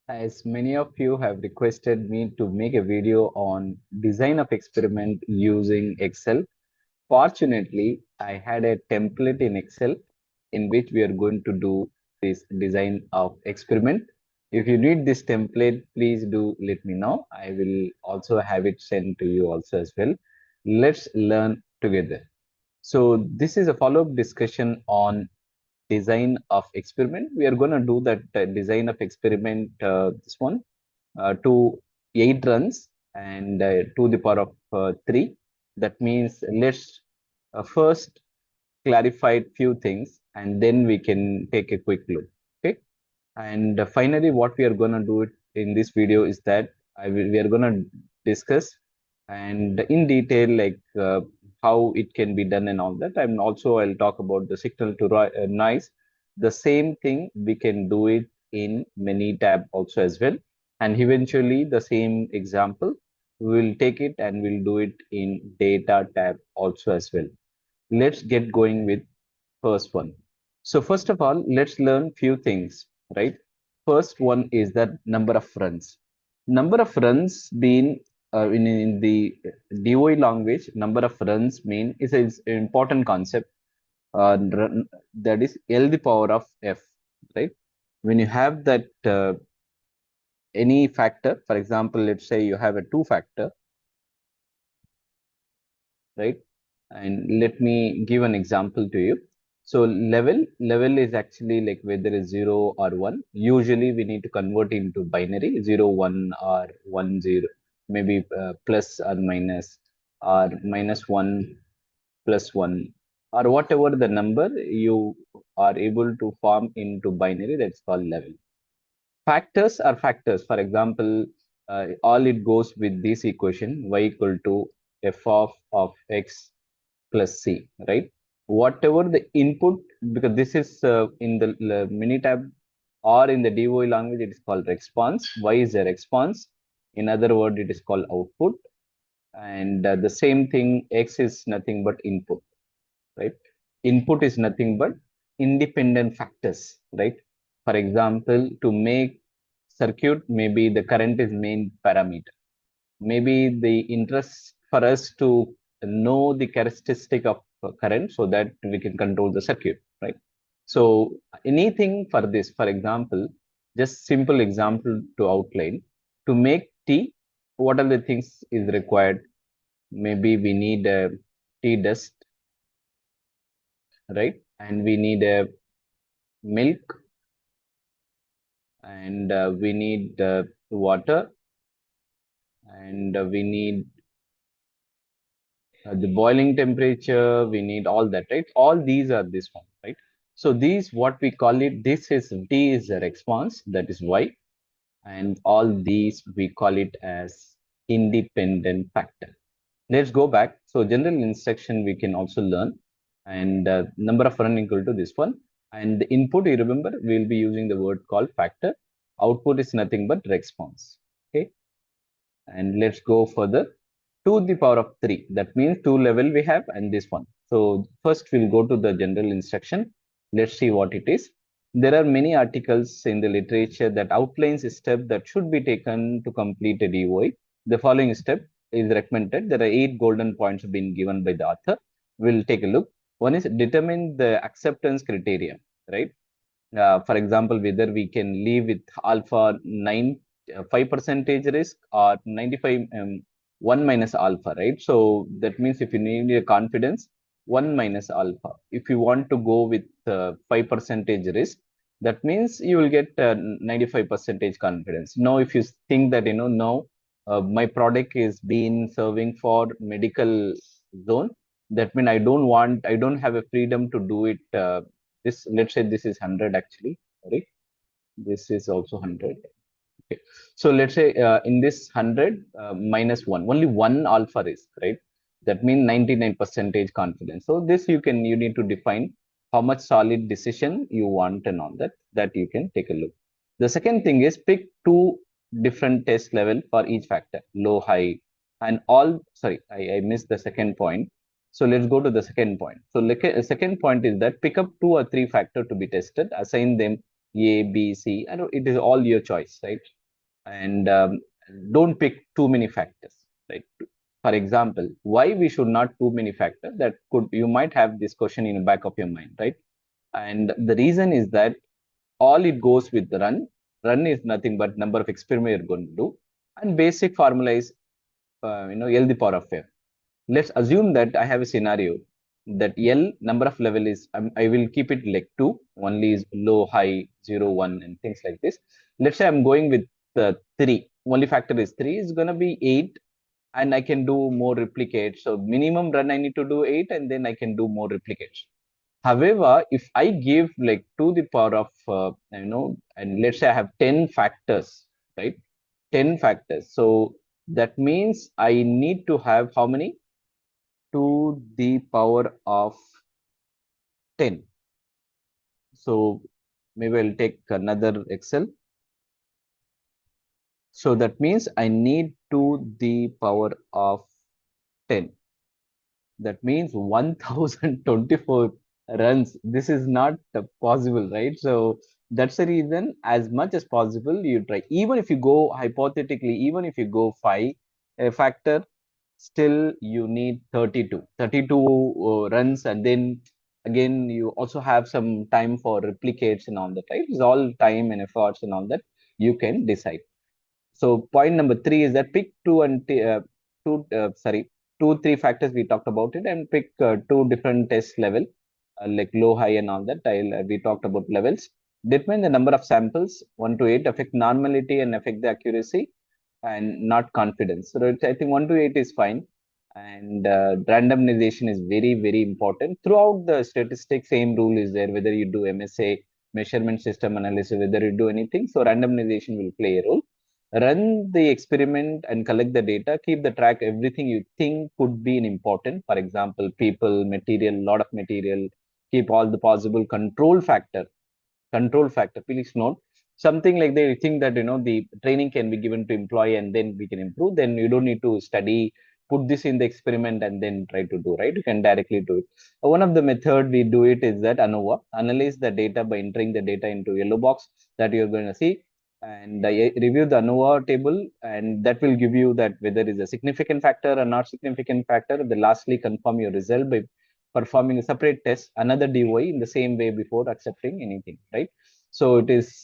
As many of you have requested me to make a video on design of experiment using Excel, fortunately, I had a template in Excel in which we are going to do this design of experiment. If you need this template, please do let me know. I will also have it sent to you also as well. Let's learn together. So this is a follow-up discussion on design of experiment. We are going to do that design of experiment, this one, to 8 runs and to the power of 3. That means let's first clarify few things and then we can take a quick look. Okay. And finally, what we are going to do it in this video is that we are going to discuss and in detail like how it can be done and all that. And also I'll talk about the signal to noise. The same thing we can do it in many tab also as well. And eventually the same example we will take it and we'll do it in data tab also as well. Let's get going with first one. So first of all, let's learn few things, right? First one is that number of runs. Number of runs being in the DOE language, number of runs mean is an important concept. That is L the power of F, right? When you have that any factor, for example, let's say you have a 2 factor, right? And let me give an example to you. So level is actually like whether it's 0 or 1. Usually we need to convert into binary 0, 1 or 1, 0, maybe plus or minus or minus 1 plus 1 or whatever the number you are able to form into binary, that's called level. Factors are factors. For example, all it goes with this equation y equal to f of x plus c, right? Whatever the input, because this is in the mini tab or in the DOE language, it is called response. Y is a response. In other word, it is called output. And the same thing, x is nothing but input, right? Input is nothing but independent factors, right? For example, to make circuit, maybe the current is main parameter. Maybe the interest for us to know the characteristic of current so that we can control the circuit, right? So anything for this, for example, just simple example to outline, to make tea, what are the things is required? Maybe we need a tea dust, right? And we need a milk and we need water and we need the boiling temperature, we need all that, right? All these are this one, right? So these, what we call it, this is T is a response, that is Y, and all these we call it as independent factor. Let's go back. So general instruction we can also learn, and number of run equal to this one, and the input, you remember, we'll be using the word called factor. Output is nothing but response. Okay, and let's go further. To the power of 3, that means 2 level we have and this one. So first we'll go to the general instruction. Let's see what it is. There are many articles in the literature that outlines a step that should be taken to complete a DOI. The following step is recommended. There are 8 golden points being given by the author. We'll take a look. One is determine the acceptance criteria, right? For example, whether we can live with alpha 5 percentage risk or 95 1 minus alpha, right? So that means if you need a confidence, 1 minus alpha. If you want to go with 5 percentage risk, that means you will get 95 percentage confidence. Now, if you think that, now my product is being serving for medical zone, that means I don't have a freedom to do it. This, let's say this is 100 actually, right? This is also 100. Okay. So let's say in this 100 minus 1, only one alpha risk, right? That means 99 percentage confidence. So this you need to define how much solid decision you want and all that you can take a look. The second thing is pick 2 different test level for each factor, low, high, and all. Sorry, I missed the second point. So let's go to the second point. So the second point is that pick up 2 or 3 factor to be tested, assign them A, B, C, and it is all your choice, right? and don't pick too many factors, right? For example, why we should not too many factors, that could, you might have this question in the back of your mind, right? And the reason is that all it goes with the run is nothing but number of experiments you're going to do, and basic formula is L the power of f. Let's assume that I have a scenario that L number of level is, I will keep it like two, only is low, high, 0, 1, and things like this. Let's say I'm going with three, only factor is three, is going to be eight, and I can do more replicates. So minimum run I need to do eight, and then I can do more replicates. However, if I give like to the power of, and let's say I have 10 factors, right? 10 factors. So that means I need to have how many? To the power of 10. So maybe I'll take another Excel. So that means I need to the power of 10. That means 1024 runs. This is not possible, right? So that's the reason, as much as possible, you try. Even if you go hypothetically, even if you go five factor, still you need 32 runs, and then again you also have some time for replicates and all that, right? It's all time and efforts and all that you can decide. So point number three is that pick two, three factors we talked about it, and pick two different test level, like low, high, and all that. We talked about levels. Determine the number of samples, 1 to 8, affect normality and affect the accuracy, and not confidence. So I think 1 to 8 is fine, and randomization is very, very important throughout the statistics. Same rule is there whether you do MSA, measurement system analysis, whether you do anything. So randomization will play a role. Run the experiment and collect the data. Keep the track everything you think could be important. For example, people, material, lot of material. Keep all the possible control factor. Please note something like they think that the training can be given to employee and then we can improve. Then you don't need to study, put this in the experiment and then try to do, right? You can directly do it. One of the method we do it is that ANOVA, analyze the data by entering the data into yellow box that you're going to see, and review the ANOVA table, and that will give you that whether it's a significant factor or not significant factor. Then lastly, confirm your result by performing a separate test, another DOE in the same way before accepting anything, right? So it is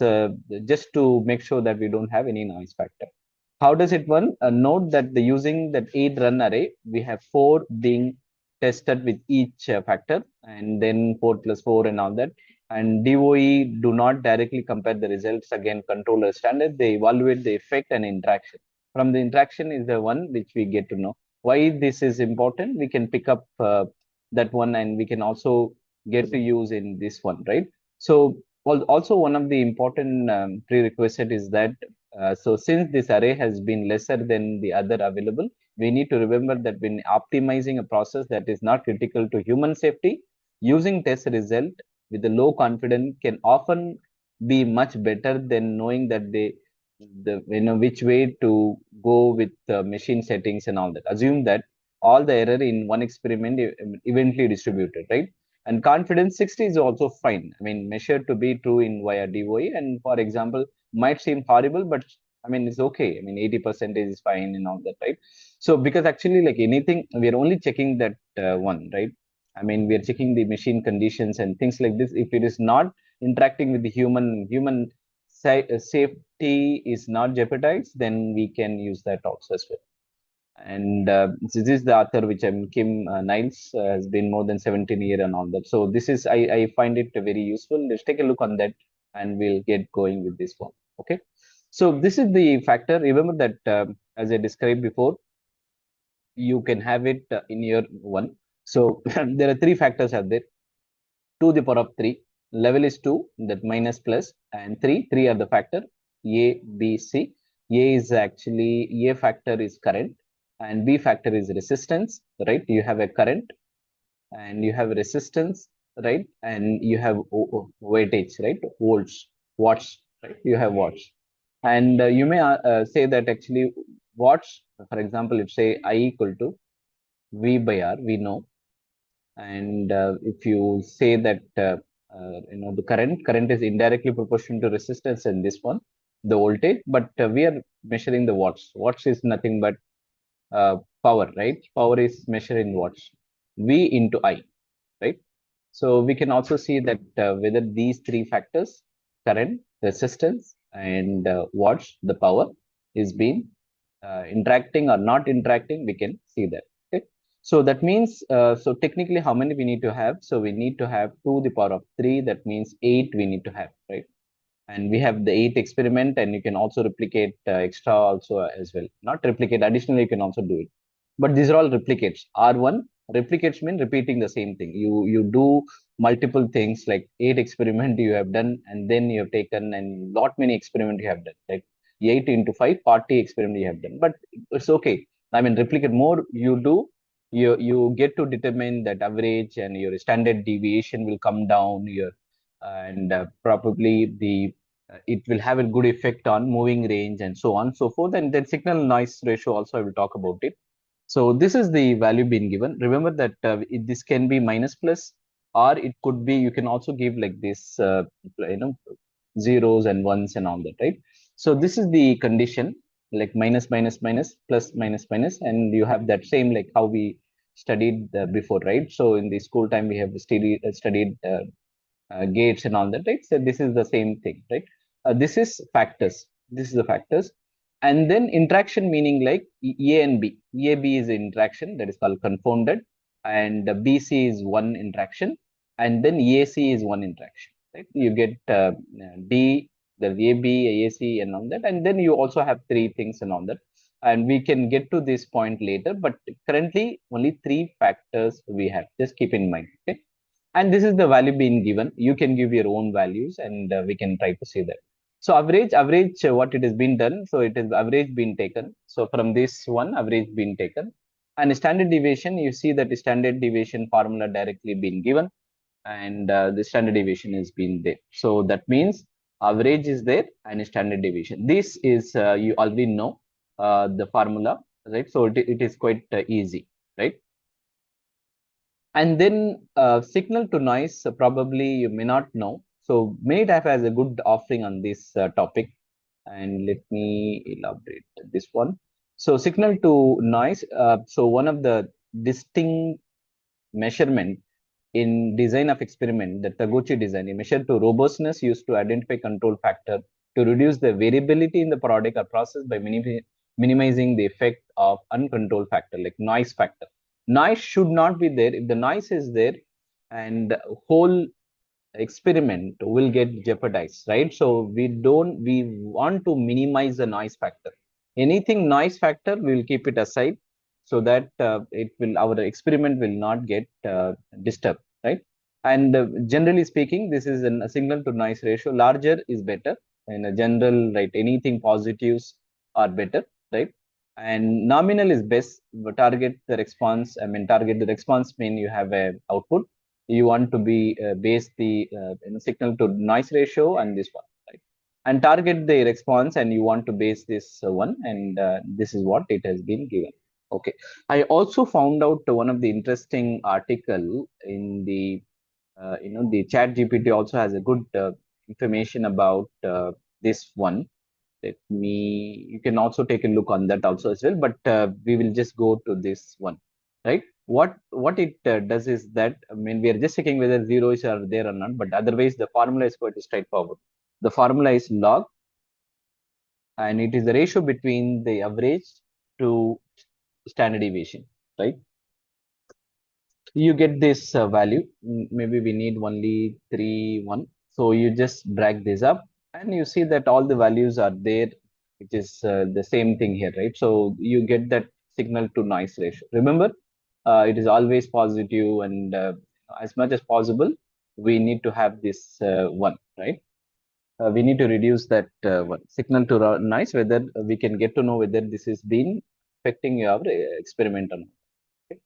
just to make sure that we don't have any noise factor. How does it run? Note that the using that 8 run array, we have 4 being tested with each factor, and then 4 plus 4 and all that. And DOE do not directly compare the results again controller standard. They evaluate the effect and interaction. From the interaction is the one which we get to know. Why this is important, we can pick up that one, and we can also get to use in this one, right? So also one of the important prerequisite is that so since this array has been lesser than the other available, we need to remember that when optimizing a process that is not critical to human safety, using test result with a low confidence can often be much better than knowing that which way to go with machine settings and all that. Assume that all the error in one experiment eventually distributed, right? And confidence 60 is also fine. I mean, measured to be true in via DOE. And for example, might seem horrible, but I mean, it's okay. I mean, 80% is fine and all that, right? So, because actually, like anything, we are only checking that one, right? I mean, we are checking the machine conditions and things like this. If it is not interacting with the human safety is not jeopardized, then we can use that also as well. And this is the author which I'm Kim Niles, has been more than 17 years and all that. So this is I find it very useful. Let's take a look on that and we'll get going with this one. Okay. So this is the factor. Remember that as I described before, you can have it in your one. So there are three factors are there. 2 the power of 3. Level is 2, that minus plus, and 3. 3 are the factor A, B, C. A is actually, A factor is current, and B factor is resistance, right? You have a current, and you have resistance, right? And you have weightage, right? Volts, watts, right? You have watts. And you may say that actually watts, for example, if say I equal to V by R, we know. And if you say that the current is indirectly proportional to resistance in this one, the voltage, but we are measuring the watts. Watts is nothing but power, right? Power is measured in watts. V into I, right? So we can also see that whether these three factors, current, resistance, and watts, the power, is being interacting or not interacting, we can see that. Okay. So that means, so technically how many we need to have? So we need to have 2 to the power of 3, that means 8 we need to have, right? And we have the 8 experiment, and you can also replicate extra also as well. Not replicate, additionally you can also do it. But these are all replicates. R1, replicates mean repeating the same thing. You do multiple things, like 8 experiment you have done, and then you have taken and lot many experiment you have done, like 8 into 5, 40 experiment you have done. But it's okay. I mean, replicate more you do, you get to determine that average, and your standard deviation will come down, your and probably the it will have a good effect on moving range and so on so forth. And then signal noise ratio also I will talk about it. So this is the value being given. Remember that this can be minus plus, or it could be, you can also give like this you know zeros and ones and all that, right? So this is the condition, like minus minus minus plus minus minus, and you have that same like how we studied before, right? So in the school time we have studied gates and all that, right? So this is the same thing, right? This is factors. This is the factors. And then interaction meaning like A and B. AB is interaction, that is called confounded, and BC is one interaction, and then AC is one interaction, right? You get D, the AB, AC, and all that, and then you also have three things and all that. And we can get to this point later, but currently only three factors we have. Just keep in mind, okay? And this is the value being given. You can give your own values, and we can try to see that. So average what it has been done, so it is average being taken. So from this one, average being taken, and standard deviation, you see that the standard deviation formula directly being given, and the standard deviation is being there. So that means average is there and standard deviation. This is you already know the formula, right? So it is quite easy, right? And then signal to noise, probably you may not know. So Minitab has a good offering on this topic. And let me elaborate this one. So signal to noise. So one of the distinct measurement in design of experiment, the Taguchi design, a measure to robustness used to identify control factor to reduce the variability in the product or process by minimizing the effect of uncontrolled factor like noise factor. Noise should not be there. If the noise is there, and whole experiment will get jeopardized, right? So we want to minimize the noise factor. Anything noise factor, we will keep it aside, so that our experiment will not get disturbed, right? And generally speaking, this is a signal to noise ratio. Larger is better in a general, right? Anything positives are better, right? And nominal is best. Target the response. I mean, target the response mean you have a output. You want to be base the signal to noise ratio and this one, right? And target the response, and you want to base this one, and this is what it has been given. Okay. I also found out one of the interesting article in the the chat GPT also has a good information about this one. Let me, you can also take a look on that also as well, but we will just go to this one, right? What it does is that, I mean, we are just checking whether zeros are there or not, but otherwise the formula is quite straightforward. The formula is log, and it is the ratio between the average to standard deviation, right? You get this value. Maybe we need only 3 1. So you just drag this up, and you see that all the values are there, which is the same thing here, right? So you get that signal to noise ratio. Remember, it is always positive, and as much as possible we need to have this one, right? We need to reduce that one signal to noise, whether we can get to know whether this is been affecting your experiment or not. Okay?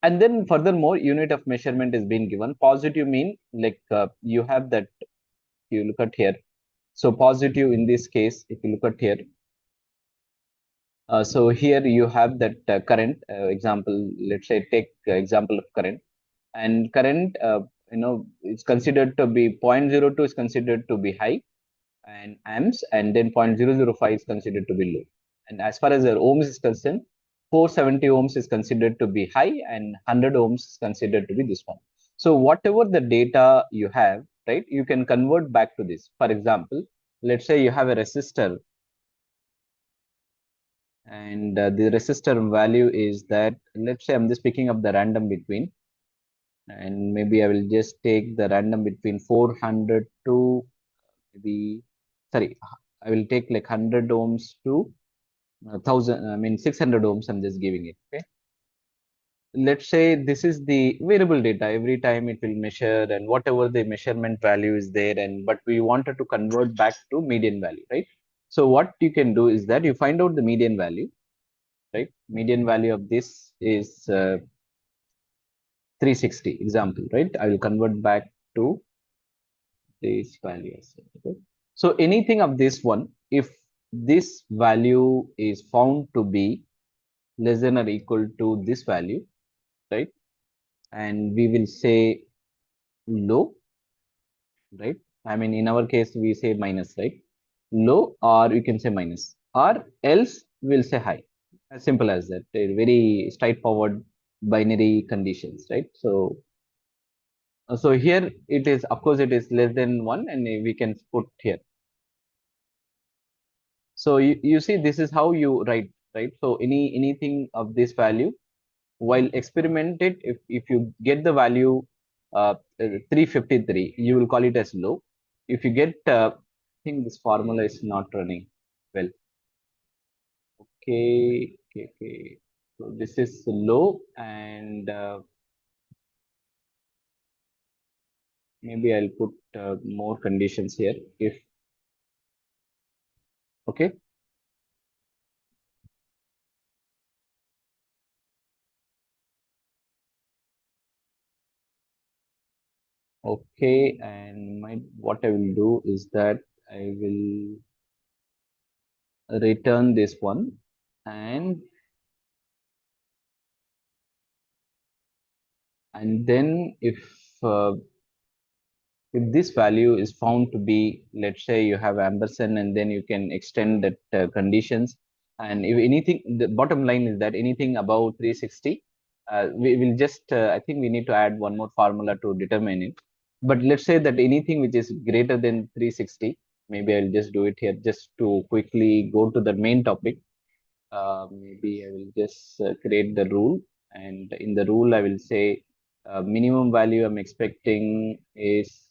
And then furthermore, unit of measurement is being given. Positive mean like you have that, you look at here. So positive in this case, if you look at here, so here you have that current example. Let's say take example of current, and current it's considered to be 0.02 is considered to be high, and amps, and then 0.005 is considered to be low. And as far as the ohms is concerned, 470 ohms is considered to be high and 100 ohms is considered to be this one. So whatever the data you have, right, you can convert back to this. For example, let's say you have a resistor and the resistor value is that, let's say I'm just picking up the random between, and maybe I will just take the random between 400 to maybe, sorry, I will take like 100 ohms to 1000, I mean 600 ohms, I'm just giving it. Okay. Let's say this is the variable data. Every time it will measure and whatever the measurement value is there, and but we wanted to convert back to median value, right? So what you can do is that you find out the median value, right? Median value of this is 360 example, right? I will convert back to this value. Okay. So anything of this one, if this value is found to be less than or equal to this value, right? And we will say low, right? I mean, in our case, we say minus, right? Low, or you can say minus, or else we'll say high. As simple as that. They're very straightforward binary conditions, right? So here it is, of course, it is less than one, and we can put here. So you see, this is how you write, right? So anything of this value, while experimented, if you get the value 353, you will call it as low. If you get, I think this formula is not running well. Okay. So this is low, and maybe I'll put more conditions here. If okay, okay, and what I will do is that I will return this one, and then uh, if this value is found to be, let's say you have ampersand, and then you can extend that conditions, and if anything, the bottom line is that anything above 360, we will just I think we need to add one more formula to determine it, but let's say that anything which is greater than 360, maybe I'll just do it here just to quickly go to the main topic. Maybe I will just create the rule, and in the rule I will say minimum value I'm expecting is,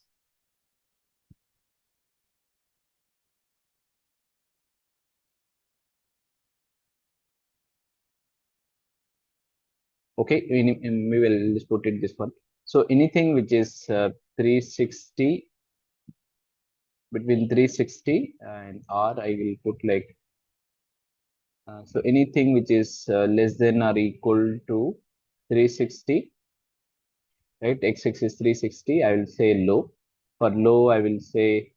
okay, we will just put it this one. So anything which is 360, between 360 and R, I will put like, so anything which is less than or equal to 360, right? X is 360, I will say low. For low, I will say,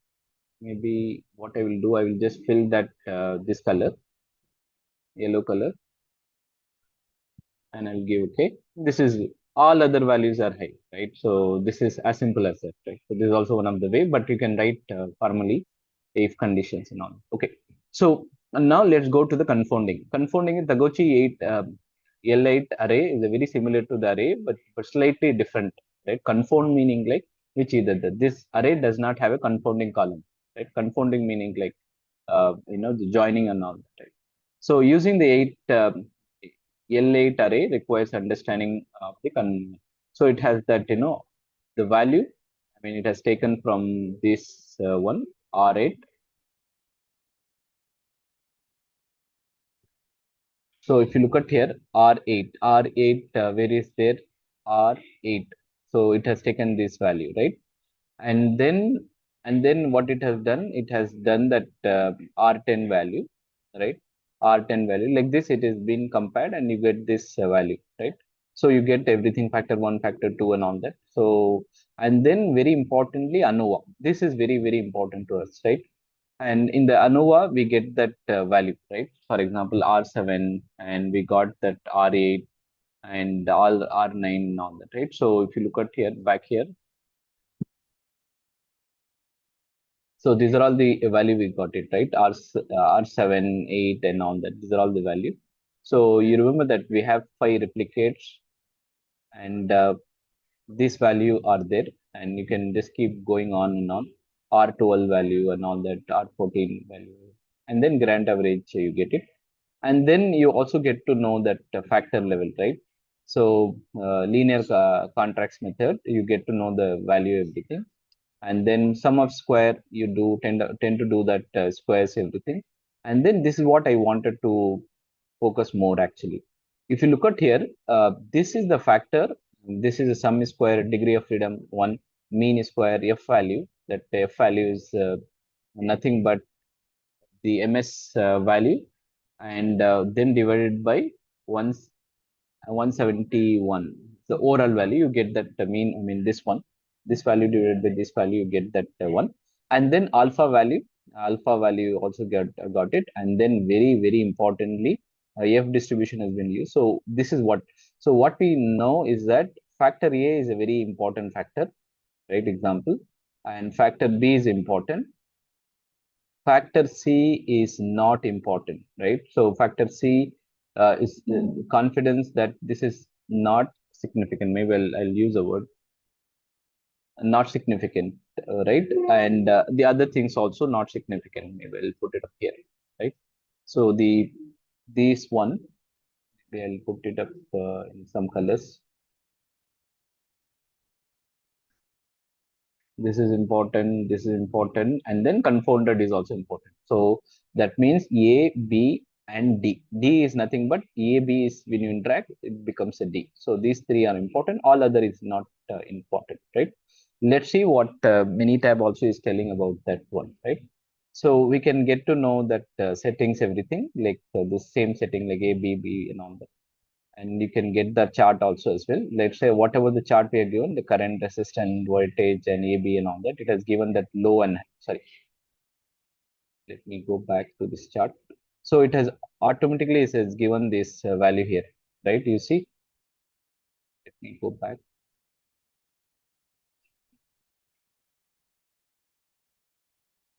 maybe what I will do, I will just fill that this color, yellow color, and I'll give okay. This is all other values are high, right? So this is as simple as that, right? So this is also one of the way, but you can write formally if conditions and all. Okay. So now let's go to the confounding. Confounding is Taguchi 8 L8 array is a very similar to the array, but slightly different, right? Confound meaning like which either this array does not have a confounding column, right? Confounding meaning like the joining and all that, right? So using the 8 L8 array requires understanding of the so it has that the value. I mean, it has taken from this one R8. So if you look at here R8 where is there R8? So it has taken this value, right? And then what it has done, it has done that R10 value, right? R10 value like this, it is been compared and you get this value, right? So you get everything factor 1, factor 2 and all that. So, and then very importantly ANOVA, this is very important to us, right? And in the ANOVA we get that value, right? For example R7, and we got that R8 and all R9 and all that, right? So if you look at here, back here, So these are all the value we got it, right? R7, 8 and all that. These are all the value. So you remember that we have 5 replicates, and this value are there, and you can just keep going on and on. R12 value and all that, R14 value, and then grand average, you get it. And then you also get to know that factor level, right? So linear contracts method, you get to know the value, everything. And then sum of square, you do tend to do that, squares everything. And then this is what I wanted to focus more actually. If you look at here, this is the factor. This is a sum square, degree of freedom 1, mean square, f value. That f value is nothing but the ms value, and then divided by 1 171. The overall value, you get that mean, I mean this one, this value divided by this value, you get that one. And then alpha value you also got it. And then very importantly, f distribution has been used. So this is what, so what we know is that factor a is a very important factor, right? Example. And factor b is important. Factor C is not important, right? So factor C is confidence that this is not significant. Maybe I'll use a word, not significant, right? And the other things also not significant. Maybe I'll put it up here, right? So this one, maybe I'll put it up in some colors. This is important, this is important, and then confounded is also important. So that means a, b, and d is nothing but a, b is, when you interact it becomes a d. So these three are important, all other is not important, right? Let's see what Minitab also is telling about that one, right? So we can get to know that settings, everything like the same setting like a, b, b and all that. And you can get the chart also as well. Let's say whatever the chart we are given, the current, resistance, voltage, and AB and all that, it has given that low and, sorry, let me go back to this chart. So it has automatically, it has given this value here, right? You see, let me go back.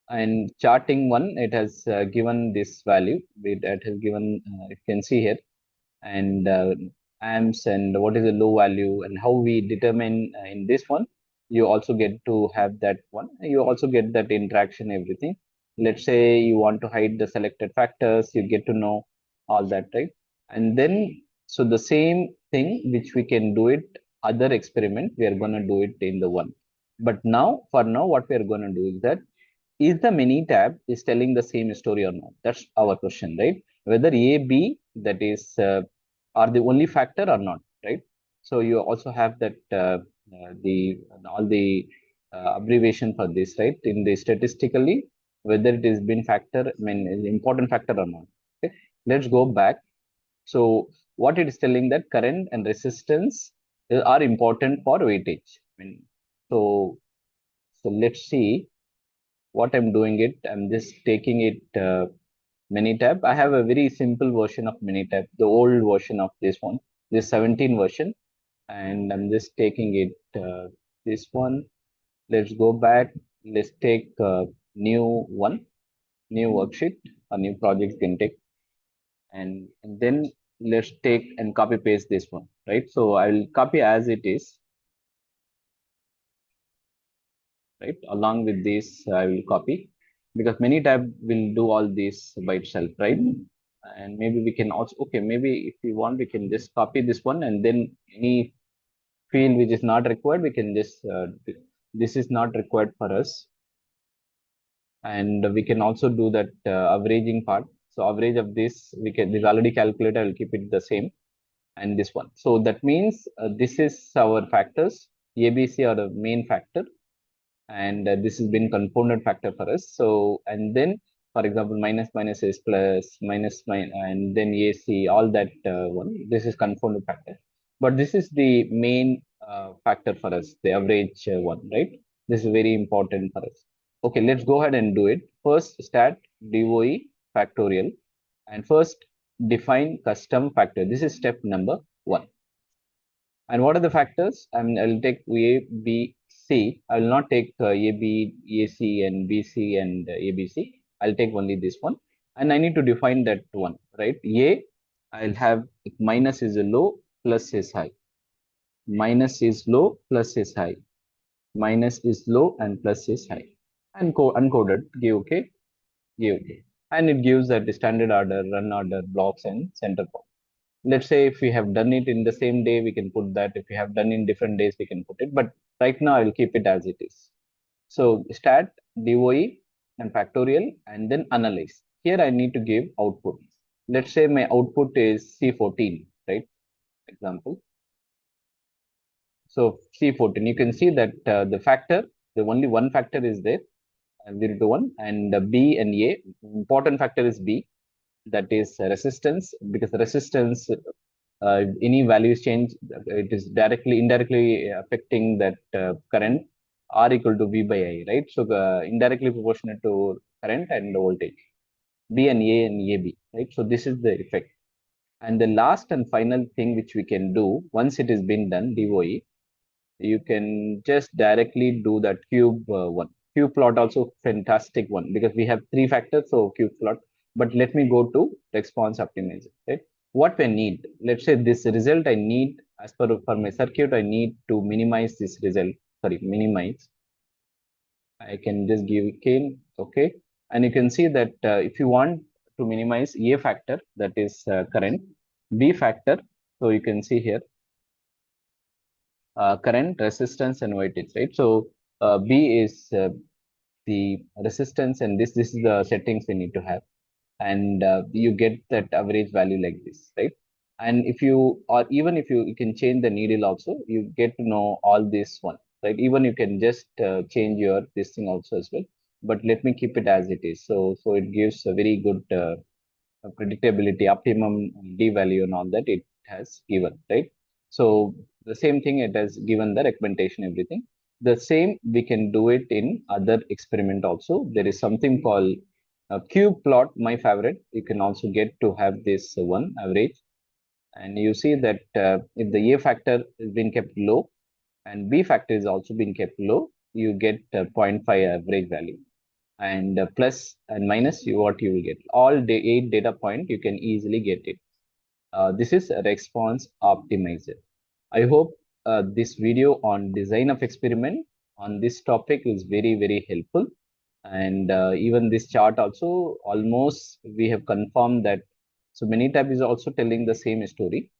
And charting one, it has given this value. It has given, you can see here, and amps, and what is the low value, and how we determine in this one. You also get to have that one. You also get that interaction, everything. Let's say you want to hide the selected factors, you get to know all that, right? And then, so the same thing which we can do it other experiment, we are going to do it in the one. But now, for now, what we are going to do is that, is the Minitab is telling the same story or not? That's our question, right? Whether A, B, that is, are the only factor or not, right? So you also have that the all the abbreviation for this, right? In the statistically, whether it is been factor, I mean, an important factor or not. Okay, let's go back. So what it is telling, that current and resistance are important for weightage. I mean, so let's see what I'm doing it. I'm just taking it Minitab. I have a very simple version of Minitab, the old version of this one, this 17 version, and I'm just taking it this one. Let's go back. Let's take new one, new worksheet, a new project can take, and then let's take and copy paste this one, right? So I will copy as it is, right? Along with this, I will copy, because Minitab will do all this by itself, right? And maybe we can also, okay, maybe if we want, we can just copy this one, and then any field which is not required, we can just, this is not required for us. And we can also do that averaging part. So average of this, we can, this already calculated, I will keep it the same. And this one. So that means this is our factors. ABC are the main factor, and this has been confounded factor for us. So, and then, for example, minus minus is plus, minus minus, and then AC, all that one. This is confounded factor, but this is the main factor for us, the average one, right? This is very important for us. Okay, let's go ahead and do it. First, stat DOE factorial, and first define custom factor. This is step number one. And what are the factors? I mean, I'll take A, B, C, I will not take AB, AC, and BC and ABC. I'll take only this one, and I need to define that one, right? A, I'll have minus is a low, plus is high. Minus is low, plus is high. Minus is low, and plus is high. And uncoded, give okay, give okay. And it gives that the standard order, run order, blocks, and center point. Let's say if we have done it in the same day, we can put that. If we have done in different days, we can put it. But right now, I will keep it as it is. So stat, DOE, and factorial, and then analyze. Here I need to give output. Let's say my output is C14, right? Example. So C14, you can see that the factor, the only one factor is there, 0 to 1, and B and A. Important factor is B, that is resistance, because resistance, any values change, it is indirectly affecting that current R equal to V by I, right? So indirectly proportionate to current and voltage, B and A and AB, right? So this is the effect. And the last and final thing which we can do once it has been done, DOE, you can just directly do that cube one. Cube plot also fantastic one because we have three factors, so cube plot. But let me go to response optimizer. Right? What we need, let's say this result I need as per for my circuit, I need to minimize this result. Sorry, minimize. I can just give cane, okay, and you can see that if you want to minimize A factor, that is current, B factor, so you can see here current, resistance, and voltage, right? So B is the resistance, and this is the settings we need to have, and you get that average value like this, right? And if you, or even if you can change the needle also, you get to know all this one, right? Even you can just change your this thing also as well. But let me keep it as it is. So it gives a very good predictability, optimum D value and all that it has given, right? So the same thing, it has given the recommendation, everything. The same we can do it in other experiment also. There is something called cube plot, my favorite. You can also get to have this one average. And you see that if the A factor is being kept low and B factor is also being kept low, you get zero 0.5 average value, and plus and minus what you will get. All the 8 data point, you can easily get it. This is a response optimizer. I hope this video on design of experiment on this topic is very, very helpful. And even this chart also, almost we have confirmed that. So Manytab is also telling the same story.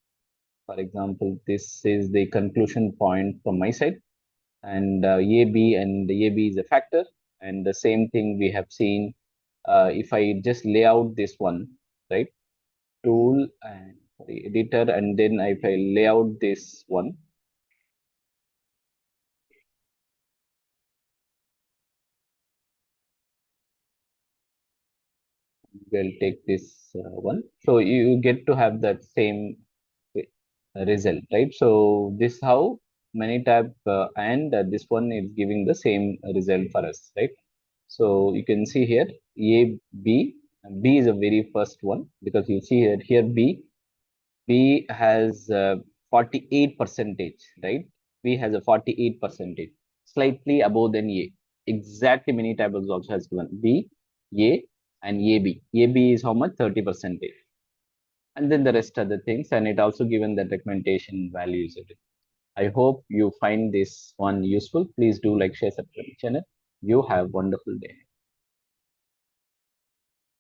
For example, this is the conclusion point from my side, and AB, and AB is a factor. And the same thing we have seen, if I just lay out this one, right? Tool and sorry, editor, and then if I lay out this one, we'll take this one. So you get to have that same result, right? So this how Manytab and this one is giving the same result for us, right? So you can see here A, B. B is a very first one because you see here B has 48 percentage, right? B has a 48 percentage, slightly above than A. Exactly, many tables also has given B, A, and AB. AB is how much? 30 percentage. And then the rest other things, and it also given the recommendation values. I hope you find this one useful. Please do like, share, subscribe channel. You have wonderful day.